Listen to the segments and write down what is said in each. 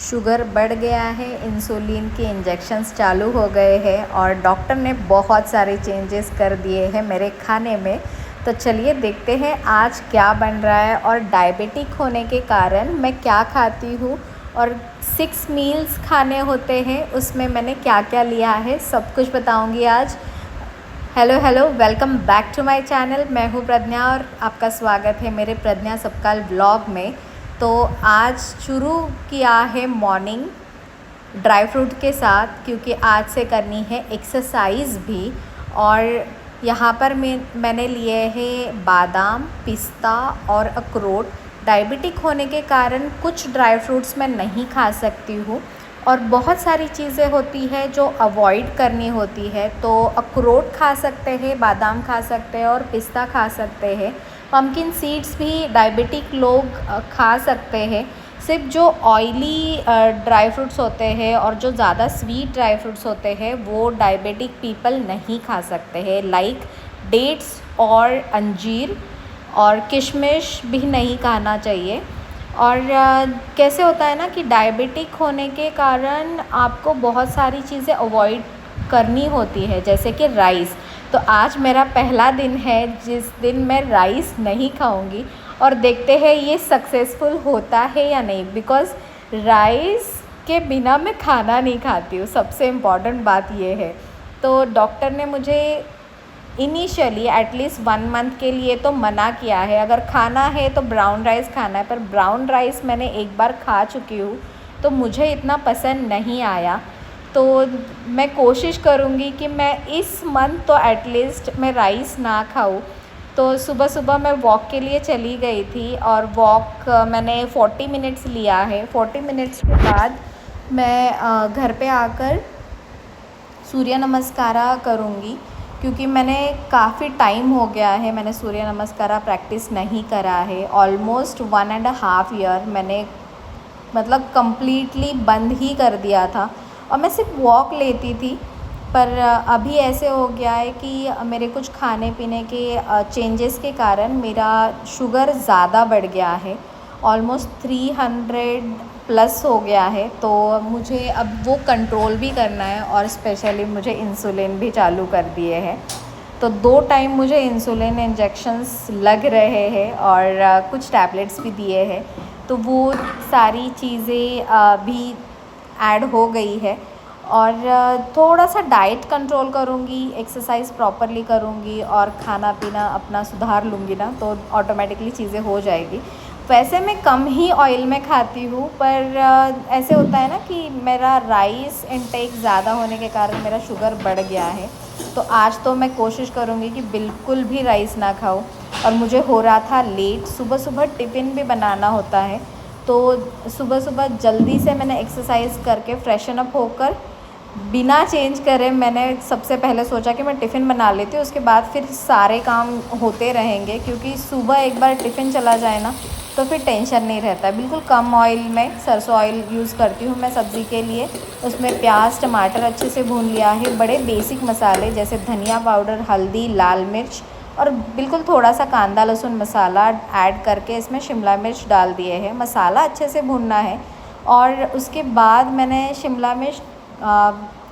Sugar बढ़ गया है, इंसुलिन के इंजेक्शन्स चालू हो गए हैं और डॉक्टर ने बहुत सारे चेंजेस कर दिए हैं मेरे खाने में। तो चलिए देखते हैं आज क्या बन रहा है और डायबिटिक होने के कारण मैं क्या खाती हूँ और 6 मील्स खाने होते हैं, उसमें मैंने क्या क्या लिया है सब कुछ बताऊँगी आज। Hello welcome back to my channel. मैं हूँ प्रज्ञा और आपका स्वागत है मेरे प्रज्ञा सबकाल व्लॉग में। तो आज शुरू किया है मॉर्निंग ड्राई फ्रूट के साथ, क्योंकि आज से करनी है एक्सरसाइज भी। और यहाँ पर मैंने लिए हैं बादाम, पिस्ता और अखरोट। डायबिटिक होने के कारण कुछ ड्राई फ्रूट्स मैं नहीं खा सकती हूँ और बहुत सारी चीज़ें होती है जो अवॉइड करनी होती है। तो अखरोट खा सकते हैं, बादाम खा सकते हैं और पिस्ता खा सकते हैं। पम्पकिन सीड्स भी डायबिटिक लोग खा सकते हैं। सिर्फ जो ऑयली ड्राई फ्रूट्स होते हैं और जो ज़्यादा स्वीट ड्राई फ्रूट्स होते हैं वो डायबिटिक पीपल नहीं खा सकते हैं, लाइक डेट्स और अंजीर और किशमिश भी नहीं खाना चाहिए। और कैसे होता है ना कि डायबिटिक होने के कारण आपको बहुत सारी चीज़ें अवॉइड करनी होती है, जैसे कि राइस। तो आज मेरा पहला दिन है जिस दिन मैं राइस नहीं खाऊंगी और देखते हैं ये सक्सेसफुल होता है या नहीं, बिकॉज़ राइस के बिना मैं खाना नहीं खाती हूँ। सबसे इम्पॉर्टेंट बात ये है। तो डॉक्टर ने मुझे इनिशियली एटलीस्ट 1 मंथ के लिए तो मना किया है, अगर खाना है तो ब्राउन राइस खाना है। पर ब्राउन राइस मैंने एक बार खा चुकी हूँ तो मुझे इतना पसंद नहीं आया। तो मैं कोशिश करूँगी कि मैं इस मंथ तो एटलीस्ट मैं राइस ना खाऊँ। तो सुबह सुबह मैं वॉक के लिए चली गई थी और वॉक मैंने 40 मिनट्स लिया है। 40 मिनट्स के बाद मैं घर पे आकर सूर्य नमस्कारा करूँगी, क्योंकि मैंने काफ़ी टाइम हो गया है मैंने सूर्य नमस्कारा प्रैक्टिस नहीं करा है। ऑलमोस्ट 1.5 ईयर मैंने मतलब कम्प्लीटली बंद ही कर दिया था और मैं सिर्फ वॉक लेती थी। पर अभी ऐसे हो गया है कि मेरे कुछ खाने पीने के चेंजेस के कारण मेरा शुगर ज़्यादा बढ़ गया है, ऑलमोस्ट 300 प्लस हो गया है। तो मुझे अब वो कंट्रोल भी करना है और स्पेशली मुझे इंसुलिन भी चालू कर दिए हैं। तो 2 टाइम मुझे इंसुलिन इंजेक्शन्स लग रहे हैं और कुछ टैबलेट्स भी दिए हैं। तो वो सारी चीज़ें भी ऐड हो गई है और थोड़ा सा डाइट कंट्रोल करूँगी, एक्सरसाइज प्रॉपरली करूँगी और खाना पीना अपना सुधार लूँगी ना, तो ऑटोमेटिकली चीज़ें हो जाएगी। वैसे मैं कम ही ऑयल में खाती हूँ, पर ऐसे होता है ना कि मेरा राइस इनटेक ज़्यादा होने के कारण मेरा शुगर बढ़ गया है। तो आज तो मैं कोशिश करूँगी कि बिल्कुल भी राइस ना खाऊँ। और मुझे हो रहा था लेट, सुबह सुबह टिफ़िन भी बनाना होता है। तो सुबह सुबह जल्दी से मैंने एक्सरसाइज करके फ्रेशन अप होकर बिना चेंज करे मैंने सबसे पहले सोचा कि मैं टिफ़िन बना लेती हूँ, उसके बाद फिर सारे काम होते रहेंगे। क्योंकि सुबह एक बार टिफ़िन चला जाए ना तो फिर टेंशन नहीं रहता है। बिल्कुल कम ऑयल में सरसों ऑयल यूज़ करती हूँ मैं सब्ज़ी के लिए। उसमें प्याज टमाटर अच्छे से भून लिया है, बड़े बेसिक मसाले जैसे धनिया पाउडर, हल्दी, लाल मिर्च और बिल्कुल थोड़ा सा कांदा लहसुन मसाला ऐड करके इसमें शिमला मिर्च डाल दिए हैं। मसाला अच्छे से भूनना है और उसके बाद मैंने शिमला मिर्च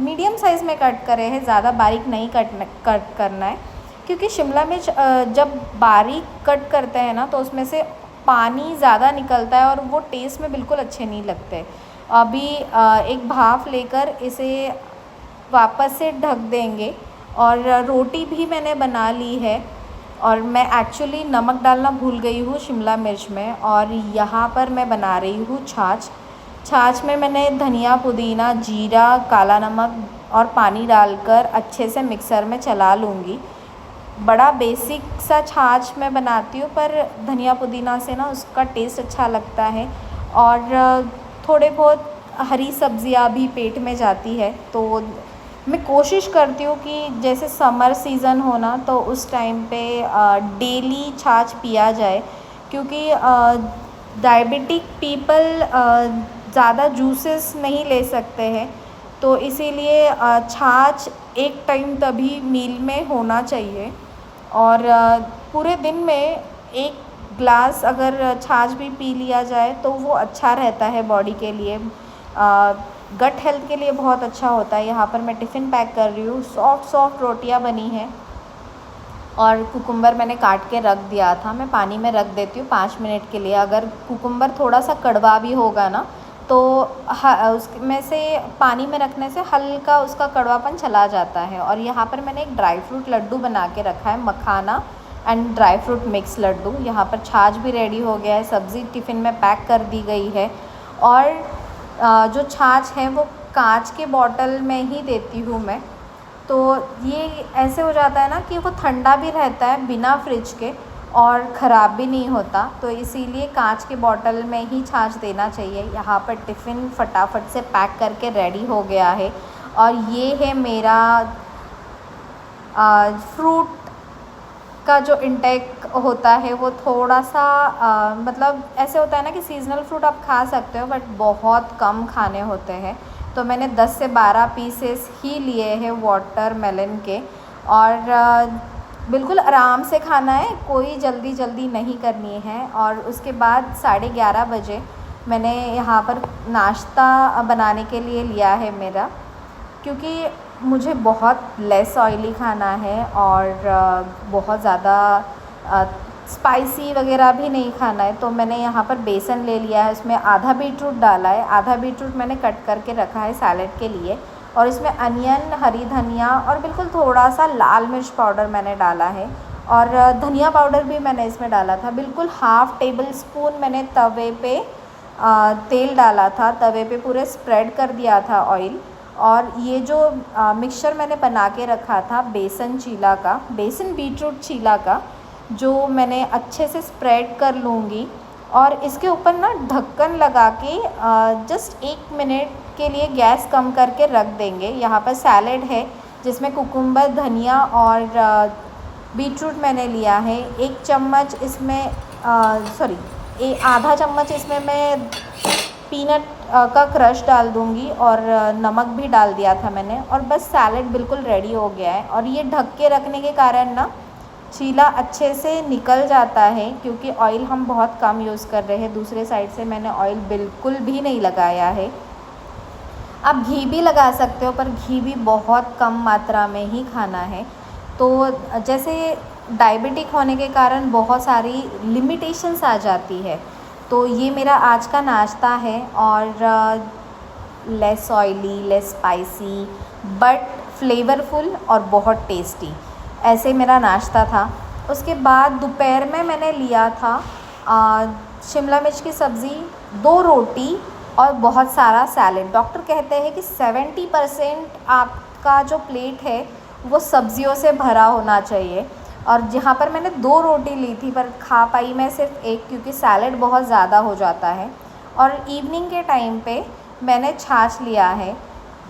मीडियम साइज़ में कट करे हैं, ज़्यादा बारीक नहीं कट करना है। क्योंकि शिमला मिर्च जब बारीक कट करते हैं ना तो उसमें से पानी ज़्यादा निकलता है और वो टेस्ट में बिल्कुल अच्छे नहीं लगते। अभी एक भाप लेकर इसे वापस से ढक देंगे। और रोटी भी मैंने बना ली है और मैं एक्चुअली नमक डालना भूल गई हूँ शिमला मिर्च में। और यहाँ पर मैं बना रही हूँ छाछ में मैंने धनिया, पुदीना, जीरा, काला नमक और पानी डालकर अच्छे से मिक्सर में चला लूँगी। बड़ा बेसिक सा छाछ मैं बनाती हूँ, पर धनिया पुदीना से ना उसका टेस्ट अच्छा लगता है। और थोड़े बहुत हरी सब्जियाँ भी पेट में जाती है। तो मैं कोशिश करती हूँ कि जैसे समर सीज़न हो ना तो उस टाइम पे डेली छाछ पिया जाए। क्योंकि डायबिटिक पीपल ज़्यादा जूसेस नहीं ले सकते हैं, तो इसीलिए छाछ एक टाइम तभी मील में होना चाहिए। और पूरे दिन में 1 ग्लास अगर छाछ भी पी लिया जाए तो वो अच्छा रहता है बॉडी के लिए। गट हेल्थ के लिए बहुत अच्छा होता है। यहाँ पर मैं टिफ़िन पैक कर रही हूँ। सॉफ्ट रोटियाँ बनी हैं और कुकुम्बर मैंने काट के रख दिया था। मैं पानी में रख देती हूँ 5 मिनट के लिए। अगर कुकुम्बर थोड़ा सा कड़वा भी होगा ना तो उसमें से पानी में रखने से हल्का उसका कड़वापन चला जाता है। और यहाँ पर मैंने एक ड्राई फ्रूट लड्डू बना के रखा है, makhana and dry fruit mix laddu. यहाँ पर छाछ भी रेडी हो गया है, सब्ज़ी टिफ़िन में पैक कर दी गई है। और जो छाछ है वो कांच के बॉटल में ही देती हूँ मैं, तो ये ऐसे हो जाता है ना कि वो ठंडा भी रहता है बिना फ्रिज के और ख़राब भी नहीं होता, तो इसीलिए कांच के बॉटल में ही छाछ देना चाहिए। यहाँ पर टिफ़िन फटाफट से पैक करके रेडी हो गया है। और ये है मेरा फ्रूट का जो इंटेक होता है वो थोड़ा सा मतलब ऐसे होता है ना कि सीज़नल फ्रूट आप खा सकते हो बट बहुत कम खाने होते हैं। तो मैंने 10 से 12 पीसेस ही लिए हैं वाटरमेलन के। और बिल्कुल आराम से खाना है, कोई जल्दी नहीं करनी है। और उसके बाद 11:30 बजे मैंने यहाँ पर नाश्ता बनाने के लिए लिया है मेरा, क्योंकि मुझे बहुत लेस ऑयली खाना है और बहुत ज़्यादा स्पाइसी वगैरह भी नहीं खाना है। तो मैंने यहाँ पर बेसन ले लिया है, उसमें आधा बीटरूट डाला है, आधा बीटरूट मैंने कट करके रखा है सैलेड के लिए। और इसमें अनियन, हरी धनिया और बिल्कुल थोड़ा सा लाल मिर्च पाउडर मैंने डाला है और धनिया पाउडर भी मैंने इसमें डाला था। बिल्कुल हाफ़ टेबल स्पून मैंने तवे पे तेल डाला था, तवे पे पूरे स्प्रेड कर दिया था ऑयल। और ये जो मिक्सचर मैंने बना के रखा था बेसन बीटरूट चीला का, जो मैंने अच्छे से स्प्रेड कर लूँगी। और इसके ऊपर ना ढक्कन लगा के जस्ट 1 मिनट के लिए गैस कम करके रख देंगे। यहाँ पर सैलेड है जिसमें कुकुम्बर, धनिया और बीटरूट मैंने लिया है। 1 चम्मच इसमें आधा चम्मच इसमें मैं पीनट का क्रश डाल दूँगी और नमक भी डाल दिया था मैंने। और बस सैलेड बिल्कुल रेडी हो गया है। और ये ढक के रखने के कारण ना चीला अच्छे से निकल जाता है, क्योंकि ऑयल हम बहुत कम यूज़ कर रहे हैं। दूसरे साइड से मैंने ऑयल बिल्कुल भी नहीं लगाया है। आप घी भी लगा सकते हो पर घी भी बहुत कम मात्रा में ही खाना है। तो जैसे डायबिटिक होने के कारण बहुत सारी लिमिटेशंस आ जाती है। तो ये मेरा आज का नाश्ता है और less oily, less spicy but flavourful और बहुत टेस्टी, ऐसे मेरा नाश्ता था। उसके बाद दोपहर में मैंने लिया था शिमला मिर्च की सब्ज़ी, 2 रोटी और बहुत सारा सैलेड। डॉक्टर कहते हैं कि 70% आपका जो प्लेट है वो सब्जियों से भरा होना चाहिए। और जहाँ पर मैंने 2 रोटी ली थी पर खा पाई मैं सिर्फ 1, क्योंकि सैलेड बहुत ज़्यादा हो जाता है। और इवनिंग के टाइम पे मैंने छाछ लिया है,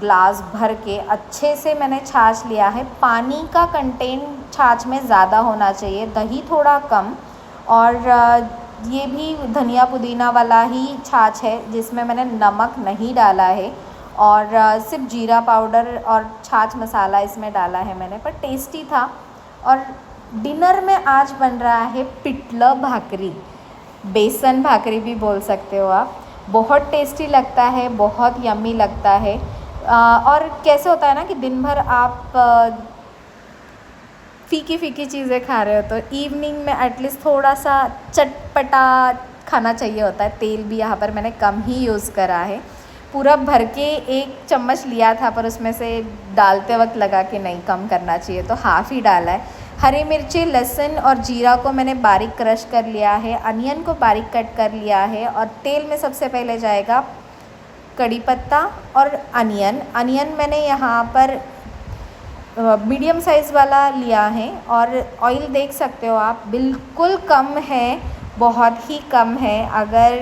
ग्लास भर के अच्छे से मैंने छाछ लिया है। पानी का कंटेंट छाछ में ज़्यादा होना चाहिए, दही थोड़ा कम। और ये भी धनिया पुदीना वाला ही छाछ है जिसमें मैंने नमक नहीं डाला है और सिर्फ जीरा पाउडर और छाछ मसाला इसमें डाला है मैंने, पर टेस्टी था। और डिनर में आज बन रहा है पिठलं भाकरी, बेसन भाकरी भी बोल सकते हो आप। बहुत टेस्टी लगता है, बहुत यम्मी लगता है। और कैसे होता है ना कि दिन भर आप फीकी चीज़ें खा रहे हो तो इवनिंग में एटलीस्ट थोड़ा सा चटपटा खाना चाहिए होता है। तेल भी यहाँ पर मैंने कम ही यूज़ करा है। पूरा भर के 1 चम्मच लिया था पर उसमें से डालते वक्त लगा कि नहीं, कम करना चाहिए, तो हाफ़ ही डाला है। हरी मिर्ची, लहसुन और जीरा को मैंने बारीक क्रश कर लिया है, अनियन को बारीक कट कर लिया है। और तेल में सबसे पहले जाएगा कड़ी पत्ता और अनियन मैंने यहाँ पर मीडियम साइज़ वाला लिया है। और ऑयल देख सकते हो आप, बिल्कुल कम है, बहुत ही कम है। अगर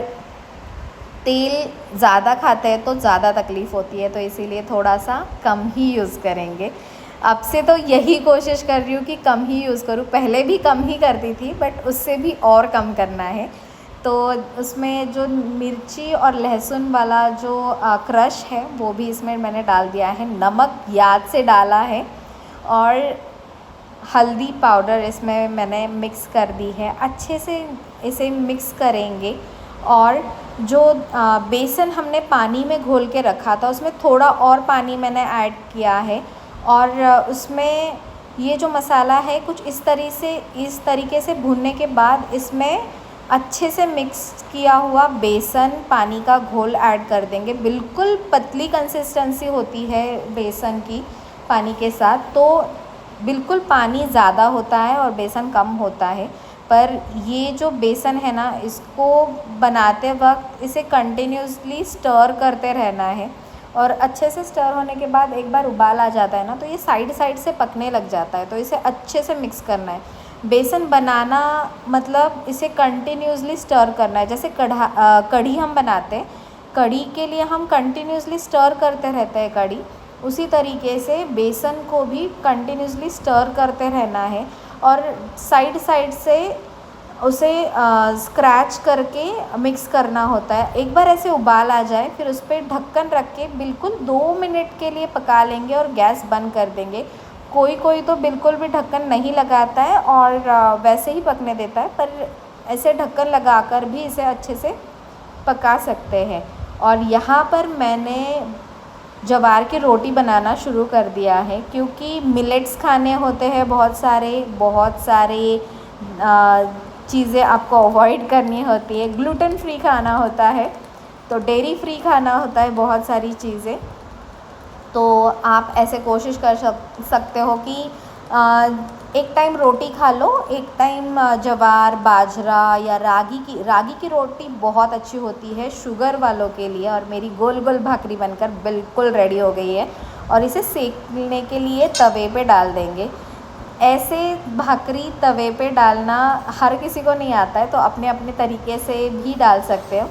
तेल ज़्यादा खाते हैं तो ज़्यादा तकलीफ़ होती है, तो इसीलिए थोड़ा सा कम ही यूज़ करेंगे। अब से तो यही कोशिश कर रही हूँ कि कम ही यूज़ करूँ। पहले भी कम ही करती थी बट उससे भी और कम करना है। तो उसमें जो मिर्ची और लहसुन वाला जो क्रश है वो भी इसमें मैंने डाल दिया है। नमक याद से डाला है और हल्दी पाउडर इसमें मैंने मिक्स कर दी है। अच्छे से इसे मिक्स करेंगे और जो बेसन हमने पानी में घोल के रखा था उसमें थोड़ा और पानी मैंने ऐड किया है। और उसमें ये जो मसाला है कुछ इस तरीके से भूनने के बाद इसमें अच्छे से मिक्स किया हुआ बेसन पानी का घोल ऐड कर देंगे। बिल्कुल पतली कंसिस्टेंसी होती है बेसन की पानी के साथ, तो बिल्कुल पानी ज़्यादा होता है और बेसन कम होता है। पर ये जो बेसन है ना, इसको बनाते वक्त इसे कंटिन्यूसली स्टर करते रहना है। और अच्छे से स्टर होने के बाद एक बार उबाल आ जाता है ना, तो ये साइड साइड से पकने लग जाता है, तो इसे अच्छे से मिक्स करना है। बेसन बनाना मतलब इसे कंटिन्यूसली स्टर करना है। जैसे कढ़ी हम बनाते हैं, कढ़ी के लिए हम कंटिन्यूसली स्टर करते रहते हैं कढ़ी, उसी तरीके से बेसन को भी कंटिन्यूसली स्टर करते रहना है और साइड साइड से उसे स्क्रैच करके मिक्स करना होता है। एक बार ऐसे उबाल आ जाए फिर उस पर ढक्कन रख के बिल्कुल 2 मिनट के लिए पका लेंगे और गैस बंद कर देंगे। कोई तो बिल्कुल भी ढक्कन नहीं लगाता है और वैसे ही पकने देता है, पर ऐसे ढक्कन लगाकर भी इसे अच्छे से पका सकते हैं। और यहाँ पर मैंने ज्वार की रोटी बनाना शुरू कर दिया है, क्योंकि मिलेट्स खाने होते हैं बहुत सारे चीज़ें आपको अवॉइड करनी होती है। ग्लूटेन फ्री खाना होता है, तो डेयरी फ्री खाना होता है बहुत सारी चीज़ें। तो आप ऐसे कोशिश कर सकते हो कि एक टाइम रोटी खा लो, एक टाइम ज्वार बाजरा या रागी की रोटी बहुत अच्छी होती है शुगर वालों के लिए। और मेरी गोल गोल भाकरी बनकर बिल्कुल रेडी हो गई है और इसे सेकने के लिए तवे पे डाल देंगे। ऐसे भाकरी तवे पे डालना हर किसी को नहीं आता है, तो अपने अपने तरीके से भी डाल सकते हो।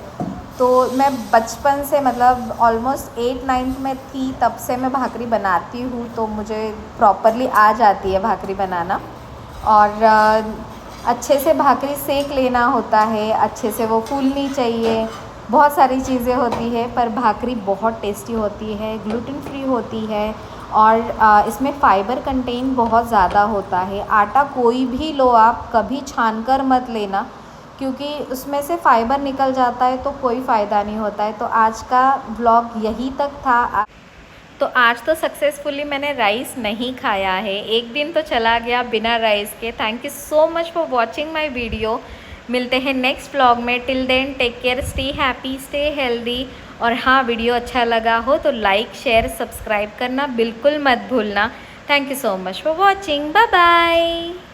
तो मैं बचपन से मतलब ऑलमोस्ट 8-9 में थी तब से मैं भाकरी बनाती हूँ, तो मुझे प्रॉपरली आ जाती है भाकरी बनाना। और अच्छे से भाकरी सेक लेना होता है, अच्छे से वो फूलनी चाहिए। बहुत सारी चीज़ें होती है, पर भाकरी बहुत टेस्टी होती है, ग्लूटेन फ्री होती है और इसमें फ़ाइबर कंटेंट बहुत ज़्यादा होता है। आटा कोई भी लो आप, कभी छानकर मत लेना, क्योंकि उसमें से फ़ाइबर निकल जाता है तो कोई फ़ायदा नहीं होता है। तो आज का व्लॉग यहीं तक था। तो आज तो सक्सेसफुली मैंने राइस नहीं खाया है, एक दिन तो चला गया बिना राइस के। Thank you so much for watching my video. मिलते हैं नेक्स्ट व्लॉग में। Till then take care, stay happy, stay healthy. और हाँ, वीडियो अच्छा लगा हो तो लाइक शेयर सब्सक्राइब करना बिल्कुल मत भूलना। Thank you so much for watching. Bye bye.